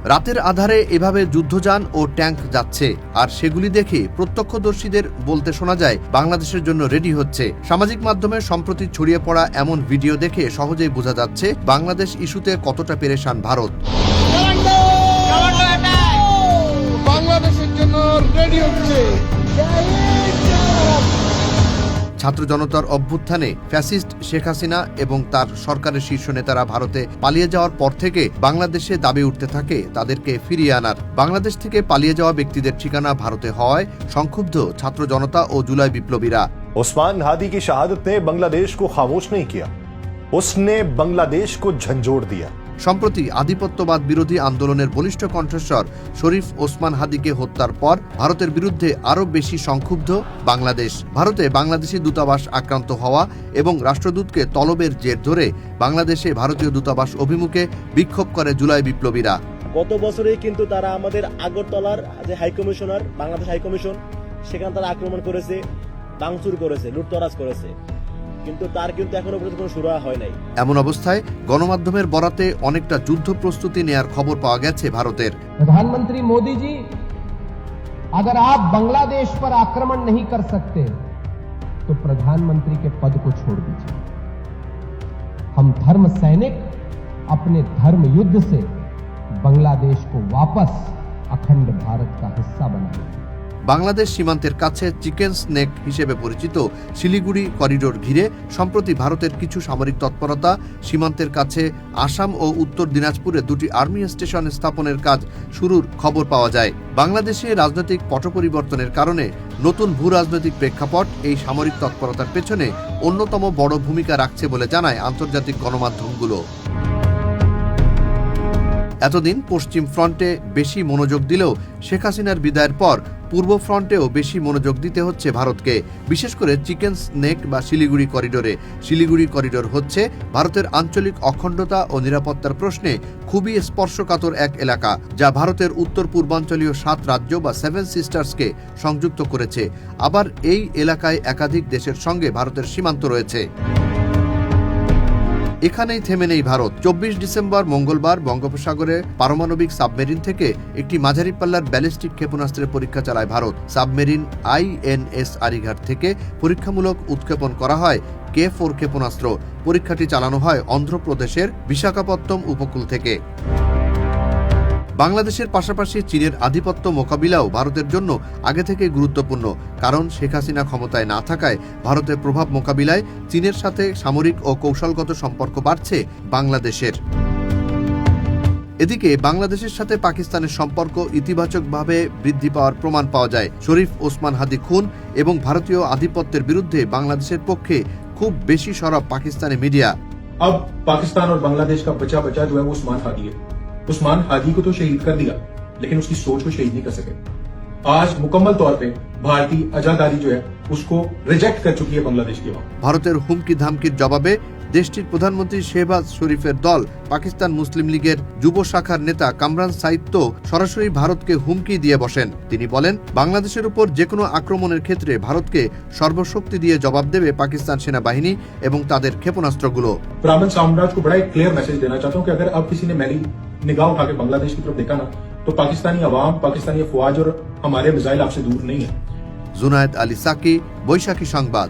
রাতের আধারে এভাবে যুদ্ধযান ও ট্যাঙ্ক যাচ্ছে, আর সেগুলি দেখে প্রত্যক্ষদর্শীদের বলতে শোনা যায় বাংলাদেশের জন্য রেডি হচ্ছে। সামাজিক মাধ্যমে সম্প্রতি ছড়িয়ে পড়া এমন ভিডিও দেখে সহজেই বোঝা যাচ্ছে বাংলাদেশ ইস্যুতে কতটা পেরেশান ভারত। বাংলাদেশের জন্য রেডি হচ্ছে। ছাত্র জনতার অভ্যুত্থানে ফ্যাসিস্ট শেখ হাসিনা এবং তার সরকারের শীর্ষ নেতারা ভারতে পালিয়ে যাওয়ার পর থেকে বাংলাদেশে দাবি উঠতে থাকে তাদেরকে ফিরিয়ে আনার। বাংলাদেশ থেকে পালিয়ে যাওয়া ব্যক্তিদের ঠিকানা ভারতে হওয়ায় সংক্ষুব্ধ ছাত্র জনতা ও জুলাই বিপ্লবীরা। उस्मान हादी की शहादत ने बांग्लादेश को खामोश नहीं किया, उसने बांग्लादेश को झंझोड़ दिया। সম্প্রতি আধিপত্যবাদ বিরোধী আন্দোলনের বলিষ্ঠ কণ্ঠস্বর শরীফ ওসমান হাদিকে হত্যার পর ভারতের বিরুদ্ধে আরও বেশি সংক্ষুব্ধ বাংলাদেশ। ভারতে বাংলাদেশি দূতাবাস আক্রান্ত হওয়া এবং রাষ্ট্রদূতকে তলবের জের ধরে বাংলাদেশে ভারতীয় দূতাবাস অভিমুখে বিক্ষোভ করে জুলাই বিপ্লবীরা। গত বছরেই কিন্তু তারা আমাদের আগরতলার যে হাইকমিশনার, বাংলাদেশ হাইকমিশন, সেখানে তারা আক্রমণ করেছে, ভাঙচুর করেছে, লুটতরাজ করেছে, কিন্তু তার কিন্তু এখনো পর্যন্ত কোনো শুরু হয় নাই। এমন অবস্থায় গণমাধ্যমের বরাতে অনেকটা যুদ্ধ প্রস্তুতি নেয়ার খবর পাওয়া গেছে ভারতের। प्रधानमंत्री मोदी जी, अगर आप बांग्लादेश पर आक्रमण नहीं कर सकते तो प्रधानमंत्री के पद को छोड़ दीजिए। हम धर्म सैनिक अपने धर्म युद्ध से बांग्लादेश को वापस अखंड भारत का हिस्सा बनाएंगे। বাংলাদেশ সীমান্তের কাছে চিকেন স্নেক হিসেবে পরিচিত শিলিগুড়ি করিডোর ঘিরে সম্প্রতি ভারতের কিছু সামরিক তৎপরতা, সীমান্তের কাছে আসাম ও উত্তর দিনাজপুরে দুটি আর্মি স্টেশন স্থাপনের কাজ শুরুর খবর পাওয়া যায়। বাংলাদেশে রাজনৈতিক পট পরিবর্তনের কারণে নতুন ভূ রাজনৈতিক প্রেক্ষাপট এই সামরিক তৎপরতার পেছনে অন্যতম বড় ভূমিকা রাখছে বলে জানায় আন্তর্জাতিক গণমাধ্যমগুলো। এতদিন পশ্চিম ফ্রন্টে বেশি মনোযোগ দিলেও শেখ হাসিনার বিদায়ের পর পূর্ব ফ্রন্টেও বেশি মনোযোগ দিতে হচ্ছে ভারতকে, বিশেষ করে চিকেন স্নেক বা শিলিগুড়ি করিডোরে। শিলিগুড়ি করিডোর হচ্ছে ভারতের আঞ্চলিক অখণ্ডতা ও নিরাপত্তার প্রশ্নে খুবই স্পর্শকাতর এক এলাকা, যা ভারতের উত্তর পূর্বাঞ্চলীয় 7 রাজ্য বা 7 সিস্টার্সকে সংযুক্ত করেছে। আবার এই এলাকায় একাধিক দেশের সঙ্গে ভারতের সীমান্ত রয়েছে। এখানেই থেমে নেই ভারত। 24 ডিসেম্বর মঙ্গলবার বঙ্গোপসাগরে পারমাণবিক সাবমেরিন থেকে একটি মাঝারি পাল্লার ব্যালিস্টিক ক্ষেপণাস্ত্রের পরীক্ষা চালায় ভারত। সাবমেরিন INS আরিঘাট থেকে পরীক্ষামূলক উৎক্ষেপণ করা হয় K4 ক্ষেপণাস্ত্র। পরীক্ষাটি চালানো হয় অন্ধ্রপ্রদেশের বিশাখাপত্তনম উপকূল থেকে। বাংলাদেশের পাশাপাশি চীনের আধিপত্য মোকাবিলাও ভারতের জন্য আগে থেকে গুরুত্বপূর্ণ, কারণ শেখ হাসিনা ক্ষমতায় না থাকায় ভারতের প্রভাব মোকাবিলায় চীনের সাথে সামরিক ও কৌশলগত সম্পর্ক বাড়ছে বাংলাদেশের। এদিকে বাংলাদেশের সাথে পাকিস্তানের সম্পর্ক ইতিবাচকভাবে বৃদ্ধি পাওয়ার প্রমাণ পাওয়া যায়। শরীফ ওসমান হাদি খুন এবং ভারতীয় আধিপত্যের বিরুদ্ধে বাংলাদেশের পক্ষে খুব বেশি সরব পাকিস্তানি মিডিয়া। अब पाकिस्तान और बांग्लादेश का बचा बचा जो है वो उस्मान हादी है। उस्मान हादी को तो शहीद कर दिया, लेकिन उसकी सोच को शहीद नहीं कर सके। आज मुकम्मल तौर पे भारतीय आजादारी जो है उसको रिजेक्ट कर चुकी है बांग्लादेश की आवाम। ভারতের হুমকি ধামকির জবাবে দেশটির প্রধানমন্ত্রী শেহবাজ শরীফের দল পাকিস্তান মুসলিম লীগের যুব শাখার নেতা কামরান সাইদ তো সরাসরি ভারতকে হুমকি দিয়ে বসেন। তিনি বলেন, বাংলাদেশের উপর যেকোনো আক্রমণের ক্ষেত্রে ভারতকে সর্বশক্তি দিয়ে জবাব দেবে পাকিস্তান সেনাবাহিনী এবং তাদের ক্ষেপণাস্ত্রগুলো। ब्राह्मण साम्राज्य को बड़ा एक क्लियर मैसेज देना चाहता हूँ कि अगर अब किसी ने मैली निगाह उठा के बांग्लादेश की तरफ देखा ना, तो पाकिस्तानी अवाम, पाकिस्तानी अफवाज और हमारे मिसाइल आपसे दूर नहीं है। জুনায়েদ আলী সাকি, বৈশাখী সংবাদ।